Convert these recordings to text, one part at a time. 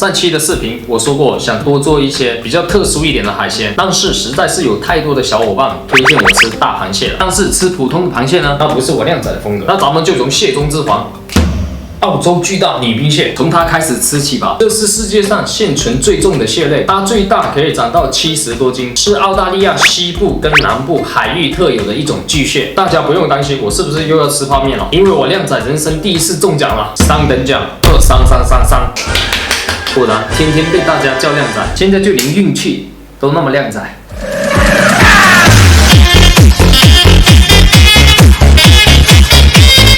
上期的视频我说过，想多做一些比较特殊一点的海鲜，但是实在是有太多的小伙伴推荐我吃大螃蟹了。但是吃普通的螃蟹呢，那不是我靓仔的风格。那咱们就从蟹中之王。澳洲巨大女冰蟹，从它开始吃起吧。这是世界上现存最重的蟹类，它最大可以长到70多斤，是澳大利亚西部跟南部海域特有的一种巨蟹。大家不用担心，我是不是又要吃泡面了？因为我靓仔人生第一次中奖了，3等奖，23333。果然，天天被大家叫靓仔，现在就连运气都那么靓仔。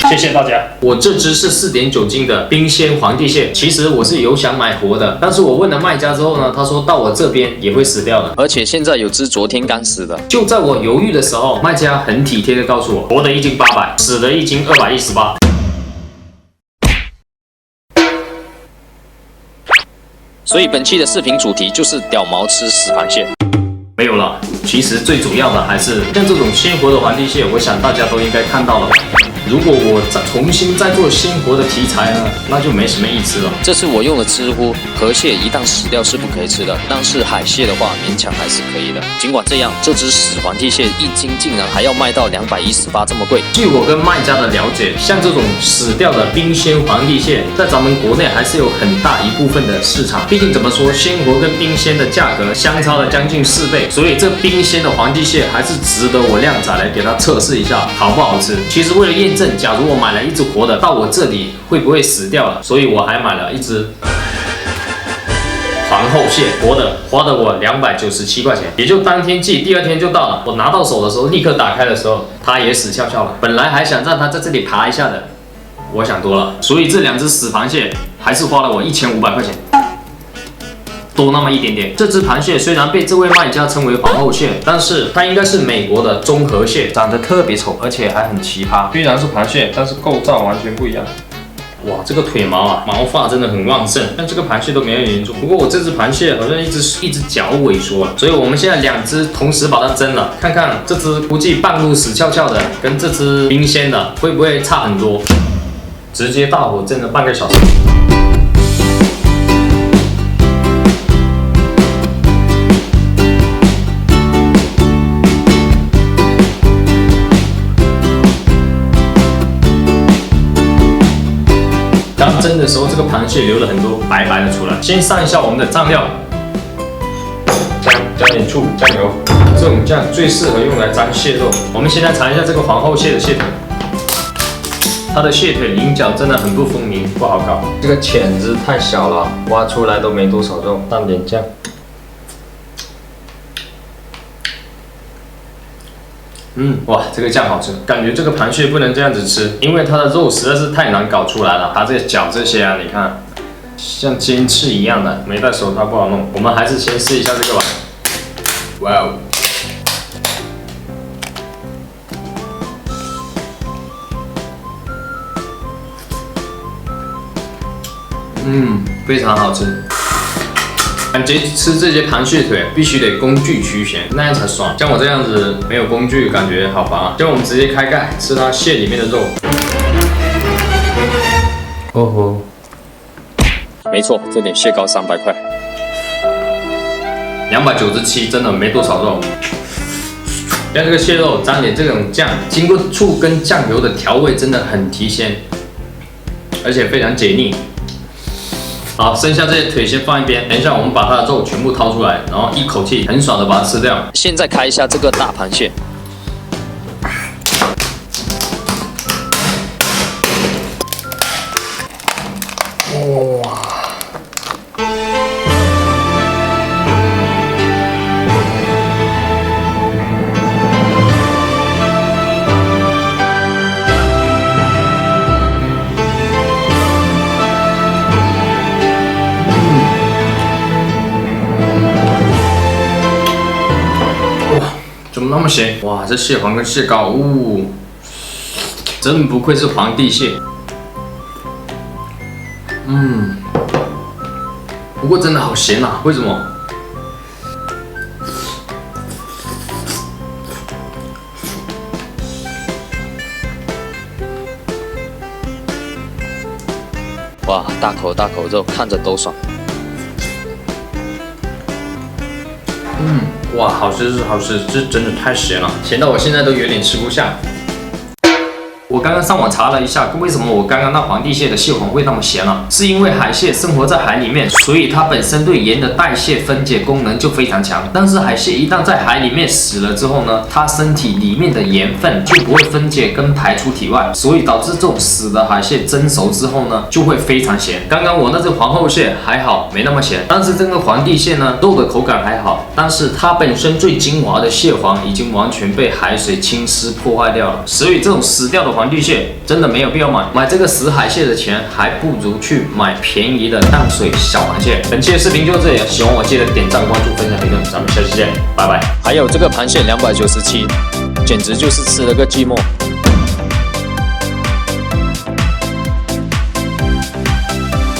谢谢大家。我这只是4.9斤的冰鲜皇帝蟹，其实我是有想买活的，但是我问了卖家之后呢，他说到我这边也会死掉的，而且现在有只昨天刚死的。就在我犹豫的时候，卖家很体贴的告诉我，活的1斤800，死的1斤218。所以本期的视频主题就是屌毛吃死螃蟹。没有了，其实最主要的还是像这种鲜活的皇帝蟹，我想大家都应该看到了吧。如果我重新再做鲜活的题材呢，那就没什么意思了。这次我用了知乎，河蟹一旦死掉是不可以吃的，但是海蟹的话勉强还是可以的。尽管这样，这只死皇帝蟹1斤竟然还要卖到218这么贵。据我跟卖家的了解，像这种死掉的冰鲜皇帝蟹，在咱们国内还是有很大一部分的市场。毕竟怎么说，鲜活跟冰鲜的价格相差了将近4倍，所以这冰鲜的皇帝蟹还是值得我靓仔来给它测试一下好不好吃。其实为了验证，假如我买了一只活的到我这里会不会死掉了，所以我还买了一只皇后蟹活的，花了我297块钱，也就当天寄，第2天就到了。我拿到手的时候，立刻打开的时候，它也死翘翘了。本来还想让它在这里爬一下的，我想多了，所以这2只死螃蟹还是花了我1500块钱。多那么一点点。这只螃蟹虽然被这位卖家称为皇后蟹，但是它应该是美国的中和蟹，长得特别丑，而且还很奇葩。虽然是螃蟹，但是构造完全不一样。哇，这个腿毛啊，毛发真的很旺盛，但这个螃蟹都没有粘住。不过我这只螃蟹好像一只脚萎缩了，所以我们现在2只同时把它蒸了，看看这只估计半路死翘翘的，跟这只冰鲜的会不会差很多。直接大火蒸了半个小时。刚蒸的时候，这个螃蟹流了很多白白的出来。先上一下我们的酱料，加点醋、酱油。这种酱最适合用来沾蟹肉。我们先来尝一下这个皇后蟹的蟹腿，它的蟹腿鳞角真的很不丰明，不好搞。这个钳子太小了，挖出来都没多少肉。放点酱。哇，这个酱好吃，感觉这个螃蟹不能这样子吃，因为它的肉实在是太难搞出来了。它这个脚这些啊，你看，像尖刺一样的，没戴手套不好弄。我们还是先试一下这个吧。哇哦，非常好吃。感觉吃这些螃蟹腿必须得工具齐全，那样才爽。像我这样子没有工具，感觉好烦啊。就我们直接开盖吃它蟹里面的肉。哦吼，没错，这点蟹膏300块，297真的没多少肉。像这个蟹肉沾点这种酱，经过醋跟酱油的调味，真的很提鲜，而且非常解腻。好，剩下这些腿先放一边，等一下我们把它的肉全部掏出来，然后一口气很爽的把它吃掉。现在开一下这个大螃蟹。哇！怎么那么咸？哇，这蟹黄跟蟹膏，真不愧是皇帝蟹。不过真的好咸啊，为什么？哇，大口大口肉，看着都爽。哇，好吃是好吃，这真的太咸了，咸到我现在都有点吃不下。我刚刚上网查了一下，为什么我刚刚那皇帝蟹的蟹黄会那么咸呢？是因为海蟹生活在海里面，所以它本身对盐的代谢分解功能就非常强。但是海蟹一旦在海里面死了之后呢，它身体里面的盐分就不会分解跟排出体外，所以导致这种死的海蟹蒸熟之后呢，就会非常咸。刚刚我那只皇后蟹还好，没那么咸，但是这个皇帝蟹呢，肉的口感还好，但是它本身最精华的蟹黄已经完全被海水侵蚀破坏掉了，所以这种死掉的皇帝蟹真的没有必要买，买这个死海蟹的钱还不如去买便宜的淡水小螃蟹。本期的视频就到这里，喜欢我记得点赞、关注、分享、评论，咱们下期见，拜拜。还有这个螃蟹297，简直就是吃了个寂寞。